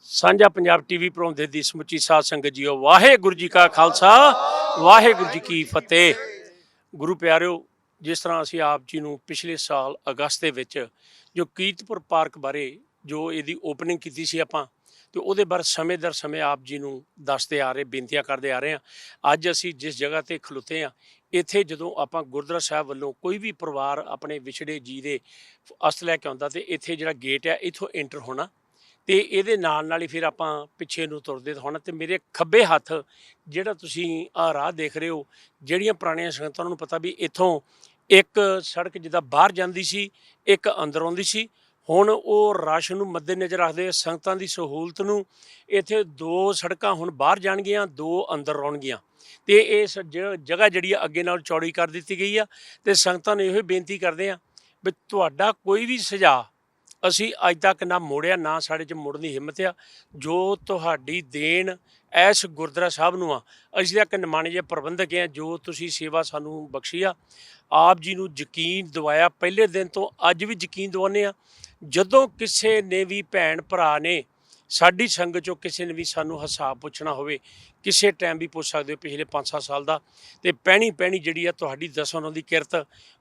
ਸਾਂਝਾ ਪੰਜਾਬ ਟੀਵੀ ਪਰੌਂਦੇ ਦੀ ਸਮੁੱਚੀ ਸਾਧ ਸੰਗਤ ਜੀਓ, ਵਾਹਿਗੁਰੂ ਜੀ ਕਾ ਖਾਲਸਾ, ਵਾਹਿਗੁਰੂ ਜੀ ਕੀ ਫਤਿਹ। ਗੁਰੂ ਪਿਆਰਿਓ, ਜਿਸ ਤਰ੍ਹਾਂ ਅਸੀਂ ਆਪ ਜੀ ਨੂੰ ਪਿਛਲੇ ਸਾਲ ਅਗਸਤ ਦੇ ਵਿੱਚ ਜੋ ਕੀਰਤਪੁਰ ਪਾਰਕ ਬਾਰੇ ਜੋ ਇਹਦੀ ਓਪਨਿੰਗ ਕੀਤੀ ਸੀ ਆਪਾਂ, ਤੇ ਉਹਦੇ ਬਾਰੇ ਸਮੇਂ ਦਰ ਸਮੇਂ ਆਪ ਜੀ ਨੂੰ ਦੱਸਦੇ ਆ ਰਹੇ, ਬੇਨਤੀਆਂ ਕਰਦੇ ਆ ਰਹੇ ਹਾਂ। ਅੱਜ ਅਸੀਂ ਜਿਸ ਜਗ੍ਹਾ ਤੇ ਖਲੋਤੇ ਹਾਂ, ਇੱਥੇ ਜਦੋਂ ਆਪਾਂ ਗੁਰਦੁਆਰਾ ਸਾਹਿਬ ਵੱਲੋਂ ਕੋਈ ਵੀ ਪਰਿਵਾਰ ਆਪਣੇ ਵਿਛੜੇ ਜੀ ਦੇ ਅਸਤ ਲੈ ਕੇ ਆਉਂਦਾ, ਤੇ ਇੱਥੇ ਜਿਹੜਾ ਗੇਟ ਹੈ ਇੱਥੋਂ ਐਂਟਰ ਹੋਣਾ, ਤੇ ਇਹਦੇ ਨਾਲ ਹੀ ਫਿਰ ਆਪਾਂ ਪਿੱਛੇ ਨੂੰ ਤੁਰਦੇ ਹੋਣਾ। ਤੇ ਮੇਰੇ ਖੱਬੇ ਹੱਥ ਜਿਹੜਾ ਤੁਸੀਂ ਆਹ ਰਾਹ ਦੇਖ ਰਹੇ ਹੋ, ਜਿਹੜੀਆਂ ਪੁਰਾਣੀਆਂ ਸੰਗਤਾਂ ਨੂੰ ਪਤਾ ਵੀ ਇੱਥੋਂ ਇੱਕ ਸੜਕ ਜਿੱਦਾਂ ਬਾਹਰ ਜਾਂਦੀ ਸੀ, ਇੱਕ ਅੰਦਰ ਆਉਂਦੀ ਸੀ। ਹੁਣ ਉਹ ਰਸ਼ ਨੂੰ ਮੱਦੇ ਨਜ਼ਰ ਰੱਖਦੇ ਸੰਗਤਾਂ ਦੀ ਸਹੂਲਤ ਨੂੰ ਇੱਥੇ ਦੋ ਸੜਕਾਂ ਹੁਣ ਬਾਹਰ ਜਾਣਗੀਆਂ, ਦੋ ਅੰਦਰ ਆਉਣਗੀਆਂ। ਤੇ ਇਸ ਜਗ੍ਹਾ ਜਿਹੜੀ ਆ ਅੱਗੇ ਨਾਲ ਚੌੜੀ ਕਰ ਦਿੱਤੀ ਗਈ ਆ। ਤੇ ਸੰਗਤਾਂ ਨੂੰ ਇਹੋ ਬੇਨਤੀ ਕਰਦੇ ਆ ਵੀ ਤੁਹਾਡਾ ਕੋਈ ਵੀ ਸੁਝਾਅ ਅਸੀਂ ਅੱਜ ਤੱਕ ਨਾ ਮੋੜਿਆ, ਨਾ ਸਾਡੇ 'ਚ ਮੁੜਨ ਦੀ ਹਿੰਮਤ ਆ। ਜੋ ਤੁਹਾਡੀ ਦੇਣ ਇਸ ਗੁਰਦੁਆਰਾ ਸਾਹਿਬ ਨੂੰ ਆ, ਅਸੀਂ ਤਾਂ ਇੱਕ ਨਿਮਾਣੇ ਜਿਹੇ ਪ੍ਰਬੰਧਕ ਹਾਂ। ਜੋ ਤੁਸੀਂ ਸੇਵਾ ਸਾਨੂੰ ਬਖਸ਼ੀ ਆ, ਆਪ ਜੀ ਨੂੰ ਯਕੀਨ ਦਿਵਾਇਆ, ਪਹਿਲੇ ਦਿਨ ਤੋਂ ਅੱਜ ਵੀ ਯਕੀਨ ਦਿਵਾਉਂਦੇ ਆ। ਜਦੋਂ ਕਿਸੇ ਨੇ ਵੀ ਭੈਣ ਭਰਾ ਨੇ ਸਾਡੀ ਸੰਗਤ 'ਚੋਂ ਕਿਸੇ ਨੇ ਵੀ ਸਾਨੂੰ ਹਿਸਾਬ ਪੁੱਛਣਾ ਹੋਵੇ, ਕਿਸੇ ਟਾਈਮ ਵੀ ਪੁੱਛ ਸਕਦੇ ਹੋ, ਪਿਛਲੇ 5-7 ਸਾਲ ਦਾ। ਤੇ ਪੈਣੀ ਜਿਹੜੀ ਆ ਤੁਹਾਡੀ ਦਸਾਂ ਦੀ ਕਿਰਤ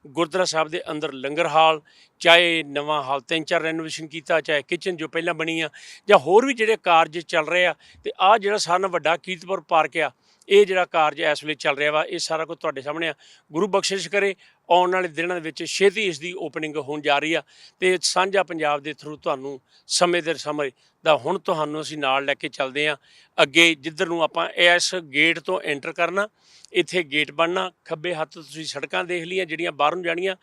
ਗੁਰਦੁਆਰਾ ਸਾਹਿਬ ਦੇ ਅੰਦਰ ਲੰਗਰ ਹਾਲ, ਚਾਹੇ ਨਵਾਂ ਹਾਲ 3-4 ਰੈਨੋਵੇਸ਼ਨ ਕੀਤਾ, ਚਾਹੇ ਕਿਚਨ ਜੋ ਪਹਿਲਾਂ ਬਣੀ ਆ, ਜਾਂ ਹੋਰ ਵੀ ਜਿਹੜੇ ਕਾਰਜ ਚੱਲ ਰਹੇ ਆ। ਤੇ ਆਹ ਜਿਹੜਾ ਸਾਰਿਆਂ ਨਾਲੋਂ ਵੱਡਾ ਕੀਰਤਪੁਰ ਪਾਰਕ ਆ, ਇਹ ਜਿਹੜਾ ਕਾਰਜ ਇਸ ਵੇਲੇ ਚੱਲ ਰਿਹਾ ਵਾ, ਇਹ ਸਾਰਾ ਕੁਝ ਤੁਹਾਡੇ ਸਾਹਮਣੇ ਆ। ਗੁਰੂ ਬਖਸ਼ਿਸ਼ ਕਰੇ ਆਉਣ ਵਾਲੇ ਦਿਨਾਂ ਦੇ ਵਿੱਚ ਛੇਤੀ ਇਸ ਦੀ ਓਪਨਿੰਗ ਹੋਣ ਜਾ ਰਹੀ ਆ। ਤੇ ਸਾਂਝਾ ਪੰਜਾਬ ਦੇ ਥਰੂ ਤੁਹਾਨੂੰ ਸਮੇਂ ਦੇ ਸਮੇਂ ਦਾ ਹੁਣ ਤੁਹਾਨੂੰ ਅਸੀਂ ਨਾਲ ਲੈ ਕੇ ਚੱਲਦੇ ਹਾਂ ਅੱਗੇ, ਜਿੱਧਰ ਨੂੰ ਆਪਾਂ ਇਸ ਗੇਟ ਤੋਂ ਐਂਟਰ ਕਰਨਾ। ਇੱਥੇ ਗੇਟ ਬਣਨਾ, ਖੱਬੇ ਹੱਥ ਤੁਸੀਂ ਸੜਕਾਂ ਦੇਖ ਲਈਆਂ ਜਿਹੜੀਆਂ ਬਾਹਰ ਨੂੰ ਜਾਣੀਆਂ।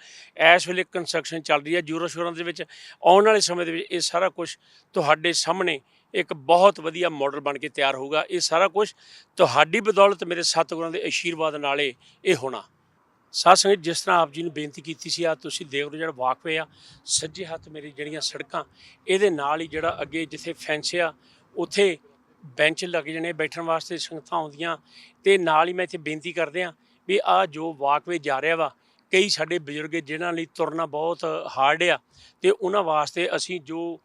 ਇਸ ਵੇਲੇ ਕੰਸਟਰਕਸ਼ਨ ਚੱਲ ਰਹੀ ਹੈ ਜ਼ੋਰਾਂ ਸ਼ੋਰਾਂ ਦੇ ਵਿੱਚ। ਆਉਣ ਵਾਲੇ ਸਮੇਂ ਦੇ ਵਿੱਚ ਇਹ ਸਾਰਾ ਕੁਝ ਤੁਹਾਡੇ ਸਾਹਮਣੇ ਇੱਕ ਬਹੁਤ ਵਧੀਆ ਮਾਡਲ ਬਣ ਕੇ ਤਿਆਰ ਹੋਊਗਾ। ਇਹ ਸਾਰਾ ਕੁਝ ਤੁਹਾਡੀ ਬਦੌਲਤ, ਮੇਰੇ ਸਤਿਗੁਰਾਂ ਦੇ ਆਸ਼ੀਰਵਾਦ ਨਾਲ ਇਹ ਹੋਣਾ। ਸਾਧ ਸੰਗਤ, ਜਿਸ ਤਰ੍ਹਾਂ ਆਪ ਜੀ ਨੂੰ ਬੇਨਤੀ ਕੀਤੀ ਸੀ, ਆ ਤੁਸੀਂ ਦੇਖ ਲਓ ਜਿਹੜਾ ਵਾਕਵੇ ਆ, ਸੱਜੇ ਹੱਥ ਮੇਰੀ ਜਿਹੜੀਆਂ ਸੜਕਾਂ, ਇਹਦੇ ਨਾਲ ਹੀ ਜਿਹੜਾ ਅੱਗੇ ਜਿੱਥੇ ਫੈਂਸ ਆ, ਉੱਥੇ ਬੈਂਚ ਲੱਗ ਜਾਣੇ ਬੈਠਣ ਵਾਸਤੇ, ਸੰਗਤਾਂ ਆਉਂਦੀਆਂ। ਤੇ ਨਾਲ ਹੀ ਮੈਂ ਇੱਥੇ ਬੇਨਤੀ ਕਰਦੇ ਹਾਂ ਵੀ ਆਹ ਜੋ ਵਾਕਵੇ ਜਾ ਰਿਹਾ ਵਾ, ਕਈ ਸਾਡੇ ਬਜ਼ੁਰਗ ਜਿਨ੍ਹਾਂ ਲਈ ਤੁਰਨਾ ਬਹੁਤ ਹਾਰਡ ਆ, ਤੇ ਉਹਨਾਂ ਵਾਸਤੇ ਅਸੀਂ ਜੋ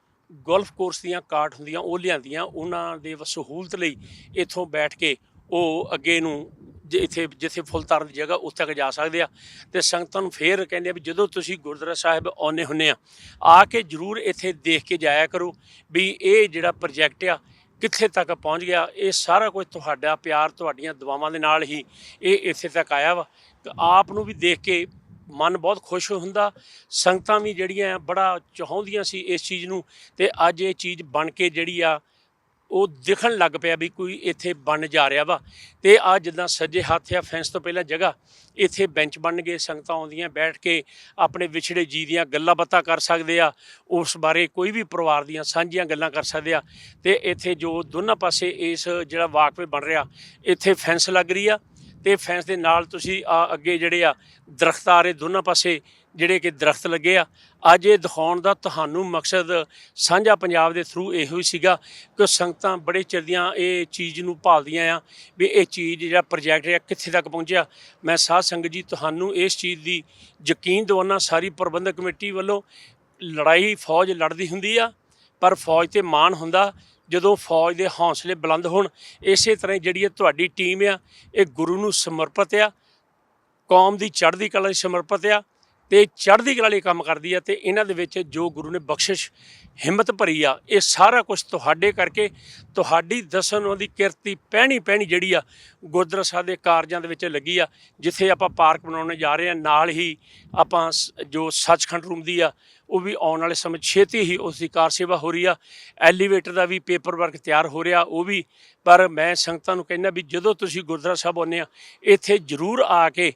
ਗੋਲਫ ਕੋਰਸ ਦੀਆਂ ਕਾਰਟ ਹੁੰਦੀਆਂ ਉਹ ਲਿਆਂਦੀਆਂ, ਉਹਨਾਂ ਦੇ ਸਹੂਲਤ ਲਈ ਇੱਥੋਂ ਬੈਠ ਕੇ ਉਹ ਅੱਗੇ ਨੂੰ ਇੱਥੇ ਜਿੱਥੇ ਫੁੱਲ ਤਾਰਨ ਦੀ ਜਗ੍ਹਾ ਉੱਥੇ ਤੱਕ ਜਾ ਸਕਦੇ ਆ। ਤੇ ਸੰਗਤਾਂ ਨੂੰ ਫੇਰ ਕਹਿੰਦੇ ਆ ਵੀ ਜਦੋਂ ਤੁਸੀਂ ਗੁਰਦੁਆਰਾ ਸਾਹਿਬ ਆਉਂਦੇ ਹੁੰਦੇ ਆ ਕੇ ਜ਼ਰੂਰ ਇੱਥੇ ਦੇਖ ਕੇ ਜਾਇਆ ਕਰੋ ਵੀ ਇਹ ਜਿਹੜਾ ਪ੍ਰੋਜੈਕਟ ਆ ਕਿੱਥੇ ਤੱਕ ਪਹੁੰਚ ਗਿਆ। ਇਹ ਸਾਰਾ ਕੁਝ ਤੁਹਾਡਾ ਪਿਆਰ, ਤੁਹਾਡੀਆਂ ਦੁਆਵਾਂ ਦੇ ਨਾਲ ਹੀ ਇਹ ਇੱਥੇ ਤੱਕ ਆਇਆ ਵਾ। ਆਪ ਨੂੰ ਵੀ ਦੇਖ ਕੇ ਮਨ ਬਹੁਤ ਖੁਸ਼ ਹੁੰਦਾ। ਸੰਗਤਾਂ ਵੀ ਜਿਹੜੀਆਂ ਬੜਾ ਚਾਹੁੰਦੀਆਂ ਸੀ ਇਸ ਚੀਜ਼ ਨੂੰ, ਤੇ ਅੱਜ ਇਹ ਚੀਜ਼ ਬਣ ਕੇ ਜਿਹੜੀ ਆ ਉਹ ਦਿਖਣ ਲੱਗ ਪਿਆ ਵੀ ਕੋਈ ਇੱਥੇ ਬਣ ਜਾ ਰਿਹਾ ਵਾ। ਤੇ ਆ ਜਿੱਦਾਂ ਸੱਜੇ ਹੱਥ ਆ ਫੈਂਸ ਤੋਂ ਪਹਿਲਾਂ ਜਗ੍ਹਾ, ਇੱਥੇ ਬੈਂਚ ਬਣ ਗਏ, ਸੰਗਤਾਂ ਆਉਂਦੀਆਂ ਬੈਠ ਕੇ ਆਪਣੇ ਵਿਛੜੇ ਜੀ ਦੀਆਂ ਗੱਲਾਂ ਬਾਤਾਂ ਕਰ ਸਕਦੇ ਆ, ਉਸ ਬਾਰੇ ਕੋਈ ਵੀ ਪਰਿਵਾਰ ਦੀਆਂ ਸਾਂਝੀਆਂ ਗੱਲਾਂ ਕਰ ਸਕਦੇ ਆ। ਤੇ ਇੱਥੇ ਜੋ ਦੋਨਾਂ ਪਾਸੇ ਇਸ ਜਿਹੜਾ ਵਾਕਵੇ ਬਣ ਰਿਹਾ, ਇੱਥੇ ਫੈਂਸ ਲੱਗ ਰਹੀ ਆ, ਤੇ ਫੈਂਸ ਦੇ ਨਾਲ ਤੁਸੀਂ ਆ ਅੱਗੇ ਜਿਹੜੇ ਆ ਦਰਖਤ ਆ ਰਹੇ, ਦੋਨਾਂ ਪਾਸੇ ਜਿਹੜੇ ਕਿ ਦਰਖਤ ਲੱਗੇ ਆ। ਅੱਜ ਇਹ ਦਿਖਾਉਣ ਦਾ ਤੁਹਾਨੂੰ ਮਕਸਦ ਸਾਂਝਾ ਪੰਜਾਬ ਦੇ ਥਰੂ ਇਹੋ ਹੀ ਸੀਗਾ ਕਿ ਸੰਗਤਾਂ ਬੜੇ ਚਿਰ ਦੀਆਂ ਇਹ ਚੀਜ਼ ਨੂੰ ਭਾਲਦੀਆਂ ਆ ਵੀ ਇਹ ਚੀਜ਼ ਜਿਹੜਾ ਪ੍ਰੋਜੈਕਟ ਹੈ ਕਿੱਥੇ ਤੱਕ ਪਹੁੰਚਿਆ। ਮੈਂ ਸਾਧ ਸੰਗਤ ਜੀ ਤੁਹਾਨੂੰ ਇਸ ਚੀਜ਼ ਦੀ ਯਕੀਨ ਦਿਵਾਉਣਾ, ਸਾਰੀ ਪ੍ਰਬੰਧਕ ਕਮੇਟੀ ਵੱਲੋਂ ਲੜਾਈ ਫੌਜ ਲੜਦੀ ਹੁੰਦੀ ਆ, ਪਰ ਫੌਜ 'ਤੇ ਮਾਣ ਹੁੰਦਾ ਜਦੋਂ ਫੌਜ ਦੇ ਹੌਸਲੇ ਬੁਲੰਦ ਹੋਣ। ਇਸੇ ਤਰ੍ਹਾਂ ਜਿਹੜੀ ਤੁਹਾਡੀ ਟੀਮ ਆ, ਇਹ ਗੁਰੂ ਨੂੰ ਸਮਰਪਿਤ ਆ, ਕੌਮ ਦੀ ਚੜ੍ਹਦੀ ਕਲਾ ਲਈ ਸਮਰਪਿਤ ਆ, ਤੇ ਚੜ੍ਹਦੀ ਕਲਾ ਲਈ ਕੰਮ ਕਰਦੀ ਆ। ਤੇ ਇਹਨਾਂ ਦੇ ਵਿੱਚ ਜੋ ਗੁਰੂ ਨੇ ਬਖਸ਼ਿਸ਼ ਹਿੰਮਤ ਭਰੀ ਆ, ਇਹ ਸਾਰਾ ਕੁਝ ਤੁਹਾਡੇ ਕਰਕੇ, ਤੁਹਾਡੀ ਦਸਨ ਦੀ ਕਿਰਤੀ ਪੈਣੀ ਜਿਹੜੀ ਆ ਗੁਰਦੁਆਰਾ ਸਾਹਿਬ ਦੇ ਕਾਰਜਾਂ ਦੇ ਵਿੱਚ ਲੱਗੀ ਆ। ਜਿੱਥੇ ਆਪਾਂ ਪਾਰਕ ਬਣਾਉਣ ਜਾ ਰਹੇ ਹਾਂ, ਨਾਲ ਹੀ ਆਪਾਂ ਜੋ ਸੱਚਖੰਡ ਰੂਮ ਦੀ ਆ, ਉਹ ਵੀ ਆਉਣ ਵਾਲੇ ਸਮੇਂ ਛੇਤੀ ਹੀ ਉਸ ਦੀ ਕਾਰ ਸੇਵਾ ਹੋ ਰਹੀ ਆ। ਐਲੀਵੇਟਰ ਦਾ ਵੀ ਪੇਪਰ ਵਰਕ ਤਿਆਰ ਹੋ ਰਿਹਾ, ਉਹ ਵੀ। ਪਰ ਮੈਂ ਸੰਗਤਾਂ ਨੂੰ ਕਹਿੰਦਾ ਵੀ ਜਦੋਂ ਤੁਸੀਂ ਗੁਰਦੁਆਰਾ ਸਾਹਿਬ ਆਉਂਦੇ ਆ, ਇੱਥੇ ਜ਼ਰੂਰ ਆ ਕੇ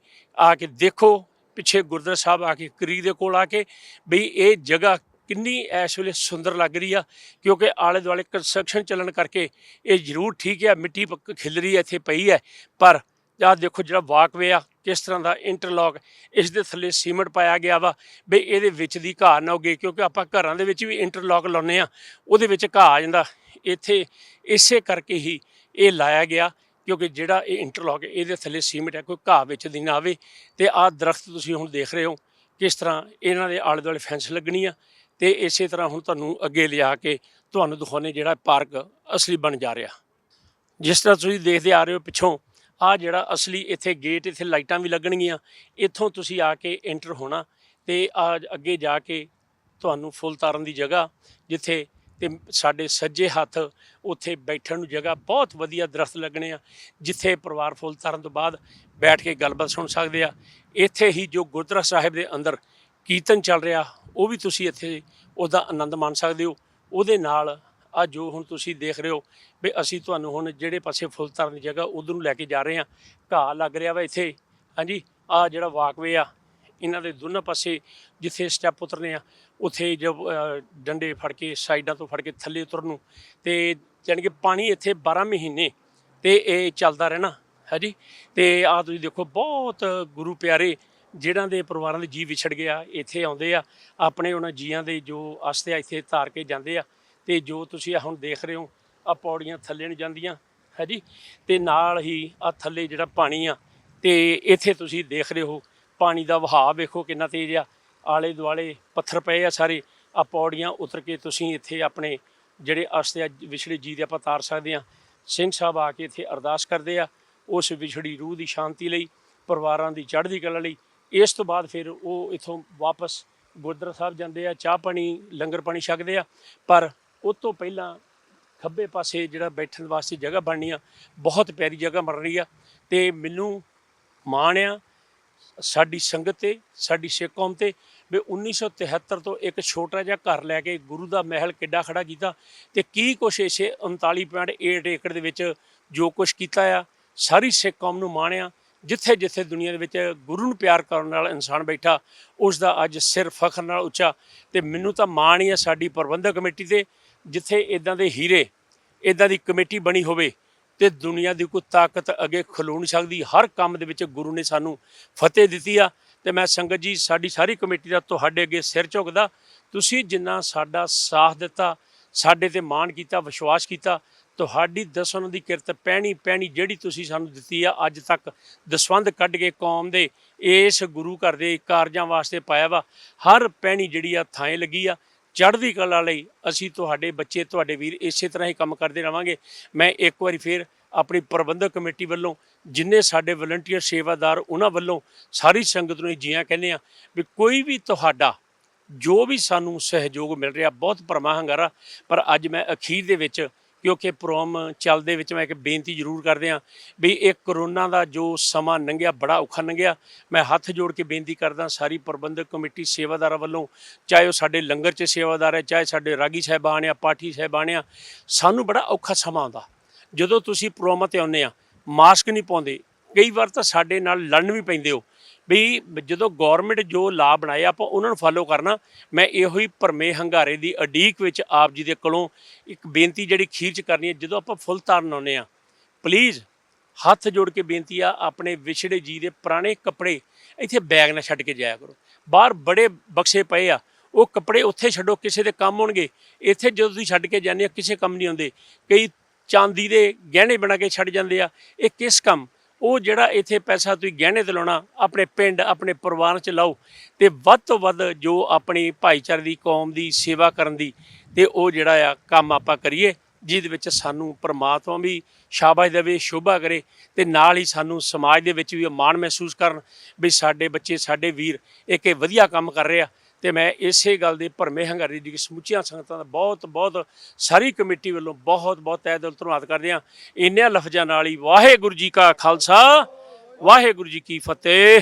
ਦੇਖੋ, ਪਿੱਛੇ ਗੁਰਦੁਆਰਾ ਸਾਹਿਬ ਆ ਕੇ ਕਰੀ ਦੇ ਕੋਲ ਆ ਕੇ ਵੀ ਇਹ ਜਗ੍ਹਾ ਕਿੰਨੀ ਇਸ ਵੇਲੇ ਸੁੰਦਰ ਲੱਗ ਰਹੀ ਆ। ਕਿਉਂਕਿ ਆਲੇ ਦੁਆਲੇ ਕੰਸਟਰਕਸ਼ਨ ਚੱਲਣ ਕਰਕੇ ਇਹ ਜ਼ਰੂਰ ਠੀਕ ਹੈ, ਮਿੱਟੀ ਖਿਲ ਰਹੀ ਹੈ, ਇੱਥੇ ਪਈ ਹੈ, ਪਰ ਆਹ ਦੇਖੋ ਜਿਹੜਾ ਵਾਕਵੇ ਆ ਕਿਸ ਤਰ੍ਹਾਂ ਦਾ ਇੰਟਰਲੋਕ, ਇਸ ਦੇ ਥੱਲੇ ਸੀਮੈਂਟ ਪਾਇਆ ਗਿਆ ਵਾ ਵੀ ਇਹਦੇ ਵਿੱਚ ਦੀ ਘਾਹ ਨਾ ਉੱਗੇ। ਕਿਉਂਕਿ ਆਪਾਂ ਘਰਾਂ ਦੇ ਵਿੱਚ ਵੀ ਇੰਟਰਲੋਕ ਲਾਉਂਦੇ ਆ, ਉਹਦੇ ਵਿੱਚ ਘਾਹ ਆ ਜਾਂਦਾ। ਇੱਥੇ ਇਸੇ ਕਰਕੇ ਹੀ ਇਹ ਲਾਇਆ ਗਿਆ, ਕਿਉਂਕਿ ਜਿਹੜਾ ਇਹ ਇੰਟਰਲੋਕ ਇਹਦੇ ਥੱਲੇ ਸੀਮੈਂਟ ਹੈ, ਕੋਈ ਘਾਹ ਵਿੱਚ ਦੀ ਨਾ ਆਵੇ। ਤੇ ਆਹ ਦਰਖਤ ਤੁਸੀਂ ਹੁਣ ਦੇਖ ਰਹੇ ਹੋ ਕਿਸ ਤਰ੍ਹਾਂ ਇਹਨਾਂ ਦੇ ਆਲੇ ਦੁਆਲੇ ਫੈਂਸ ਲੱਗਣੀ ਆ। ਤੇ ਇਸੇ ਤਰ੍ਹਾਂ ਹੁਣ ਤੁਹਾਨੂੰ ਅੱਗੇ ਲਿਜਾ ਕੇ ਤੁਹਾਨੂੰ ਦਿਖਾਉਂਦੇ ਜਿਹੜਾ ਪਾਰਕ ਅਸਲੀ ਬਣ ਜਾ ਰਿਹਾ। ਜਿਸ ਤਰ੍ਹਾਂ ਤੁਸੀਂ ਦੇਖਦੇ ਆ ਰਹੇ ਹੋ ਪਿੱਛੋਂ, ਆ ਜਿਹੜਾ ਅਸਲੀ ਇੱਥੇ ਗੇਟ, ਇੱਥੇ ਲਾਈਟਾਂ ਵੀ ਲੱਗਣਗੀਆਂ, ਇੱਥੋਂ ਤੁਸੀਂ ਆ ਕੇ ਐਂਟਰ ਹੋਣਾ ਤੇ ਆ ਅੱਗੇ ਜਾ ਕੇ ਤੁਹਾਨੂੰ ਫੁੱਲ ਤਾਰਨ ਦੀ ਜਗ੍ਹਾ, ਜਿੱਥੇ ਤੇ ਸਾਡੇ ਸੱਜੇ ਹੱਥ ਉੱਥੇ ਬੈਠਣ ਨੂੰ ਜਗ੍ਹਾ ਬਹੁਤ ਵਧੀਆ ਦਰਖਤ ਲੱਗਣੇ ਆ, ਜਿੱਥੇ ਪਰਿਵਾਰ ਫੁੱਲ ਤਾਰਨ ਤੋਂ ਬਾਅਦ ਬੈਠ ਕੇ ਗੱਲਬਾਤ ਸੁਣ ਸਕਦੇ ਆ। ਇੱਥੇ ਹੀ ਜੋ ਗੁਰਦੁਆਰਾ ਸਾਹਿਬ ਦੇ ਅੰਦਰ ਕੀਰਤਨ ਚੱਲ ਰਿਹਾ, ਉਹ ਵੀ ਤੁਸੀਂ ਇੱਥੇ ਉਹਦਾ ਆਨੰਦ ਮਾਣ ਸਕਦੇ ਹੋ। ਉਹਦੇ ਨਾਲ ਆ ਜੋ ਹੁਣ ਤੁਸੀਂ ਦੇਖ ਰਹੇ ਹੋ ਵੀ ਅਸੀਂ ਤੁਹਾਨੂੰ ਹੁਣ ਜਿਹੜੇ ਪਾਸੇ ਫੁੱਲ ਤਾਰਨ ਦੀ ਜਗ੍ਹਾ ਉਧਰ ਨੂੰ ਲੈ ਕੇ ਜਾ ਰਹੇ ਹਾਂ। ਘਾਹ ਲੱਗ ਰਿਹਾ ਵਾ ਇੱਥੇ, ਹਾਂਜੀ। ਆ ਜਿਹੜਾ ਵਾਕਵੇ ਆ, ਇਹਨਾਂ ਦੇ ਦੋਨਾਂ ਪਾਸੇ ਜਿੱਥੇ ਸਟੈਪ ਉਤਰਨੇ ਆ, ਉੱਥੇ ਜੋ ਡੰਡੇ ਫੜ ਕੇ ਸਾਈਡਾਂ ਤੋਂ ਫੜ ਕੇ ਥੱਲੇ ਉਤਰਨ ਨੂੰ, ਤੇ ਜਾਣੀ ਕਿ ਪਾਣੀ ਇੱਥੇ 12 ਮਹੀਨੇ ਤੇ ਇਹ ਚੱਲਦਾ ਰਹਿਣਾ, ਹਾਂਜੀ। ਤੇ ਆ ਤੁਸੀਂ ਦੇਖੋ ਬਹੁਤ ਗੁਰੂ ਪਿਆਰੇ ਜਿਹਨਾਂ ਦੇ ਪਰਿਵਾਰਾਂ ਦੇ ਜੀਅ ਵਿਛੜ ਗਿਆ ਇੱਥੇ ਆਉਂਦੇ ਆ, ਆਪਣੇ ਉਹਨਾਂ ਜੀਆਂ ਦੇ ਜੋ ਆਸਤੇ ਆ ਇੱਥੇ ਧਾਰ ਕੇ ਜਾਂਦੇ ਆ। ਤੇ ਜੋ ਤੁਸੀਂ ਹੁਣ ਦੇਖ ਰਹੇ ਹੋ ਆ ਪੌੜੀਆਂ ਥੱਲੇ ਨੂੰ ਜਾਂਦੀਆਂ, ਹਾਂਜੀ। ਤੇ ਨਾਲ ਹੀ ਆ ਥੱਲੇ ਜਿਹੜਾ ਪਾਣੀ ਆ, ਤੇ ਇੱਥੇ ਤੁਸੀਂ ਦੇਖ ਰਹੇ ਹੋ ਪਾਣੀ ਦਾ ਵਹਾਅ ਵੇਖੋ ਕਿੰਨਾ ਤੇਜ਼ ਆ। ਆਲੇ ਦੁਆਲੇ ਪੱਥਰ ਪਏ ਆ ਸਾਰੇ। ਆ ਪੌੜੀਆਂ ਉਤਰ ਕੇ ਤੁਸੀਂ ਇੱਥੇ ਆਪਣੇ ਜਿਹੜੇ ਆਸਤੇ ਆ ਵਿਛੜੇ ਜੀਅ ਦੇ ਆਪਾਂ ਤਾਰ ਸਕਦੇ ਹਾਂ। ਸਿੰਘ ਸਾਹਿਬ ਆ ਕੇ ਇੱਥੇ ਅਰਦਾਸ ਕਰਦੇ ਆ ਉਸ ਵਿਛੜੀ ਰੂਹ ਦੀ ਸ਼ਾਂਤੀ ਲਈ, ਪਰਿਵਾਰਾਂ ਦੀ ਚੜ੍ਹਦੀ ਕਲਾ ਲਈ। ਇਸ ਤੋਂ ਬਾਅਦ ਫਿਰ ਉਹ ਇੱਥੋਂ ਵਾਪਸ ਗੁਰਦੁਆਰਾ ਸਾਹਿਬ ਜਾਂਦੇ ਆ, ਚਾਹ ਪਾਣੀ ਲੰਗਰ ਪਾਣੀ ਛਕਦੇ ਆ। ਪਰ ਉਹ ਤੋਂ ਪਹਿਲਾਂ ਖੱਬੇ ਪਾਸੇ ਜਿਹੜਾ ਬੈਠਣ ਵਾਸਤੇ ਜਗ੍ਹਾ ਬਣਨੀ ਆ, ਬਹੁਤ ਪਿਆਰੀ ਜਗ੍ਹਾ ਬਣ ਰਹੀ ਆ। ਤੇ ਮੈਨੂੰ ਮਾਣ ਆ ਸਾਡੀ ਸੰਗਤ ਤੇ, ਸਾਡੀ ਸਿੱਖ ਕੌਮ ਤੇ, ਵੀ 1973 ਤੋਂ ਇੱਕ ਛੋਟਾ ਜਿਹਾ ਘਰ ਲੈ ਕੇ ਗੁਰੂ ਦਾ ਮਹਿਲ ਕਿੱਡਾ ਖੜਾ ਕੀਤਾ, ਤੇ ਕੀ ਕੁਛ ਇਸੇ 39.8 ਏਕੜ ਦੇ ਵਿੱਚ ਜੋ ਕੁਛ ਕੀਤਾ ਆ। ਸਾਰੀ ਸਿੱਖ ਕੌਮ ਨੂੰ ਮਾਣ ਆ। ਜਿੱਥੇ ਜਿੱਥੇ ਦੁਨੀਆ ਦੇ ਵਿੱਚ ਗੁਰੂ ਨੂੰ ਪਿਆਰ ਕਰਨ ਵਾਲਾ ਇਨਸਾਨ ਬੈਠਾ, ਉਸ ਦਾ ਅੱਜ ਸਿਰ ਫਖਰ ਨਾਲ ਉੱਚਾ। ਤੇ ਮੈਨੂੰ ਤਾਂ ਮਾਣ ਹੀ ਆ ਸਾਡੀ ਪ੍ਰਬੰਧਕ ਕਮੇਟੀ ਤੇ, ਜਿੱਥੇ ਇੱਦਾਂ ਦੇ ਹੀਰੇ, ਇੱਦਾਂ ਦੀ ਕਮੇਟੀ ਬਣੀ ਹੋਵੇ ਤੇ ਦੁਨੀਆ ਦੀ ਕੋਈ ਤਾਕਤ ਅੱਗੇ ਖਲੋ ਨਹੀਂ ਸਕਦੀ। ਹਰ ਕੰਮ ਦੇ ਵਿੱਚ ਗੁਰੂ ਨੇ ਸਾਨੂੰ ਫਤਿਹ ਦਿੱਤੀ ਆ। ਤੇ ਮੈਂ ਸੰਗਤ ਜੀ, ਸਾਡੀ ਸਾਰੀ ਕਮੇਟੀ ਦਾ ਤੁਹਾਡੇ ਅੱਗੇ ਸਿਰ ਝੁਕਦਾ। ਤੁਸੀਂ ਜਿੰਨਾ ਸਾਡਾ ਸਾਥ ਦਿੱਤਾ, ਸਾਡੇ ਤੇ ਮਾਣ ਕੀਤਾ, ਵਿਸ਼ਵਾਸ ਕੀਤਾ, ਤੁਹਾਡੀ ਦਸਵੰਧ ਦੀ ਕਿਰਤ ਪੈਣੀ ਜਿਹੜੀ ਤੁਸੀਂ ਸਾਨੂੰ ਦਿੱਤੀ ਆ ਅੱਜ ਤੱਕ, ਦਸਵੰਧ ਕੱਢ ਕੇ ਕੌਮ ਦੇ ਇਸ ਗੁਰੂ ਘਰ ਦੇ ਕਾਰਜਾਂ ਵਾਸਤੇ ਪਾਇਆ ਵਾ। ਹਰ ਪੈਣੀ ਜਿਹੜੀ ਆ ਥਾਂ ਲੱਗੀ ਆ। ਚੜ੍ਹਦੀ ਕਲਾ ਲਈ ਅਸੀਂ ਤੁਹਾਡੇ ਬੱਚੇ, ਤੁਹਾਡੇ ਵੀਰ ਇਸੇ ਤਰ੍ਹਾਂ ਹੀ ਕੰਮ ਕਰਦੇ ਰਹਾਂਗੇ। ਮੈਂ ਇੱਕ ਵਾਰੀ ਫਿਰ ਆਪਣੀ ਪ੍ਰਬੰਧਕ ਕਮੇਟੀ ਵੱਲੋਂ, ਜਿੰਨੇ ਸਾਡੇ ਵਲੰਟੀਅਰ ਸੇਵਾਦਾਰ, ਉਹਨਾਂ ਵੱਲੋਂ ਸਾਰੀ ਸੰਗਤ ਨੂੰ ਜੀਆਂ ਕਹਿੰਦੇ ਆ ਵੀ ਕੋਈ ਵੀ ਤੁਹਾਡਾ ਜੋ ਵੀ ਸਾਨੂੰ ਸਹਿਯੋਗ ਮਿਲ ਰਿਹਾ, ਬਹੁਤ ਭਰਮਾ ਹੰਗਾਰਾ। ਪਰ ਅੱਜ ਮੈਂ ਅਖੀਰ ਦੇ ਵਿੱਚ, ਕਿਉਂਕਿ ਪ੍ਰੋਗਰਾਮ ਚੱਲਦੇ ਵਿੱਚ ਮੈਂ ਇੱਕ ਬੇਨਤੀ ਜ਼ਰੂਰ ਕਰਦੇ ਹਾਂ ਵੀ ਇਹ ਕਰੋਨਾ ਦਾ ਜੋ ਸਮਾਂ ਲੰਘਿਆ, ਬੜਾ ਔਖਾ ਲੰਘਿਆ। ਮੈਂ ਹੱਥ ਜੋੜ ਕੇ ਬੇਨਤੀ ਕਰਦਾ ਸਾਰੀ ਪ੍ਰਬੰਧਕ ਕਮੇਟੀ ਸੇਵਾਦਾਰਾਂ ਵੱਲੋਂ, ਚਾਹੇ ਉਹ ਸਾਡੇ ਲੰਗਰ 'ਚ ਸੇਵਾਦਾਰ ਹੈ, ਚਾਹੇ ਸਾਡੇ ਰਾਗੀ ਸਾਹਿਬਾਨ ਆ, ਪਾਠੀ ਸਾਹਿਬਾਨ ਆ, ਸਾਨੂੰ ਬੜਾ ਔਖਾ ਸਮਾਂ ਆਉਂਦਾ। ਜਦੋਂ ਤੁਸੀਂ ਪ੍ਰੋਗਰਾਮਾਂ 'ਤੇ ਆਉਂਦੇ ਆ, ਮਾਸਕ ਨਹੀਂ ਪਾਉਂਦੇ, ਕਈ ਵਾਰ ਤਾਂ ਸਾਡੇ ਨਾਲ ਲੜਨ ਵੀ ਪੈਂਦੇ ਹੋ ਵੀ ਜਦੋਂ ਗੌਰਮੈਂਟ ਜੋ ਲਾਅ ਬਣਾਏ ਆਪਾਂ ਉਹਨਾਂ ਨੂੰ ਫਾਲੋ ਕਰਨਾ। ਮੈਂ ਇਹੋ ਹੀ ਭਰਮੇ ਹੰਗਾਰੇ ਦੀ ਉਡੀਕ ਵਿੱਚ ਆਪ ਜੀ ਦੇ ਕੋਲੋਂ ਇੱਕ ਬੇਨਤੀ ਜਿਹੜੀ ਅਖੀਰ 'ਚ ਕਰਨੀ ਹੈ, ਜਦੋਂ ਆਪਾਂ ਫੁੱਲ ਤਾਰਨ ਆਉਂਦੇ ਹਾਂ, ਪਲੀਜ਼ ਹੱਥ ਜੋੜ ਕੇ ਬੇਨਤੀ ਆ, ਆਪਣੇ ਵਿਛੜੇ ਜੀ ਦੇ ਪੁਰਾਣੇ ਕੱਪੜੇ ਇੱਥੇ ਬੈਗ ਨਾ ਛੱਡ ਕੇ ਜਾਇਆ ਕਰੋ। ਬਾਹਰ ਬੜੇ ਬਕਸੇ ਪਏ ਆ, ਉਹ ਕੱਪੜੇ ਉੱਥੇ ਛੱਡੋ, ਕਿਸੇ ਦੇ ਕੰਮ ਆਉਣਗੇ। ਇੱਥੇ ਜਦੋਂ ਤੁਸੀਂ ਛੱਡ ਕੇ ਜਾਂਦੇ ਆ, ਕਿਸੇ ਕੰਮ ਨਹੀਂ ਆਉਂਦੇ। ਕਈ ਚਾਂਦੀ ਦੇ ਗਹਿਣੇ ਬਣਾ ਕੇ ਛੱਡ ਜਾਂਦੇ ਆ, ਇਹ ਕਿਸ ਕੰਮ? ਉਹ ਜਿਹੜਾ ਇੱਥੇ ਪੈਸਾ ਤੁਸੀਂ ਗਹਿਣੇ ਤੇ ਲਾਉਣਾ, ਆਪਣੇ ਪਿੰਡ, ਆਪਣੇ ਪਰਿਵਾਰ 'ਚ ਲਾਓ। ਤੇ ਵੱਧ ਤੋਂ ਵੱਧ ਜੋ ਆਪਣੀ ਭਾਈਚਾਰੇ ਦੀ, ਕੌਮ ਦੀ ਸੇਵਾ ਕਰਨ ਦੀ, ਤੇ ਉਹ ਜਿਹੜਾ ਆ ਕੰਮ ਆਪਾਂ ਕਰੀਏ, ਜਿਹਦੇ ਵਿੱਚ ਸਾਨੂੰ ਪਰਮਾਤਮਾ ਵੀ ਸ਼ਾਬਾਸ਼ ਦੇਵੇ, ਸ਼ੋਭਾ ਕਰੇ, ਤੇ ਨਾਲ ਹੀ ਸਾਨੂੰ ਸਮਾਜ ਦੇ ਵਿੱਚ ਵੀ ਮਾਣ ਮਹਿਸੂਸ ਕਰਨ ਵੀ ਸਾਡੇ ਬੱਚੇ, ਸਾਡੇ ਵੀਰ ਇੱਕ ਵਧੀਆ ਕੰਮ ਕਰ ਰਹੇ ਆ। ਤੇ ਮੈਂ ਇਸੇ ਗੱਲ ਦੇ ਭਰਮੇ ਹੰਗਾਰੇ ਦੀ ਸਮੁੱਚੀਆਂ ਸੰਗਤਾਂ ਦਾ ਬਹੁਤ ਬਹੁਤ ਸਾਰੀ ਕਮੇਟੀ ਵੱਲੋਂ ਬਹੁਤ ਬਹੁਤ ਤਹਿ ਦਿਲ ਧੰਨਵਾਦ ਕਰਦੇ ਹਾਂ। ਇੰਨਿਆਂ ਲਫ਼ਜ਼ਾਂ ਨਾਲ ਹੀ ਵਾਹਿਗੁਰੂ ਜੀ ਕਾ ਖਾਲਸਾ, ਵਾਹਿਗੁਰੂ ਜੀ ਕੀ ਫਤਿਹ।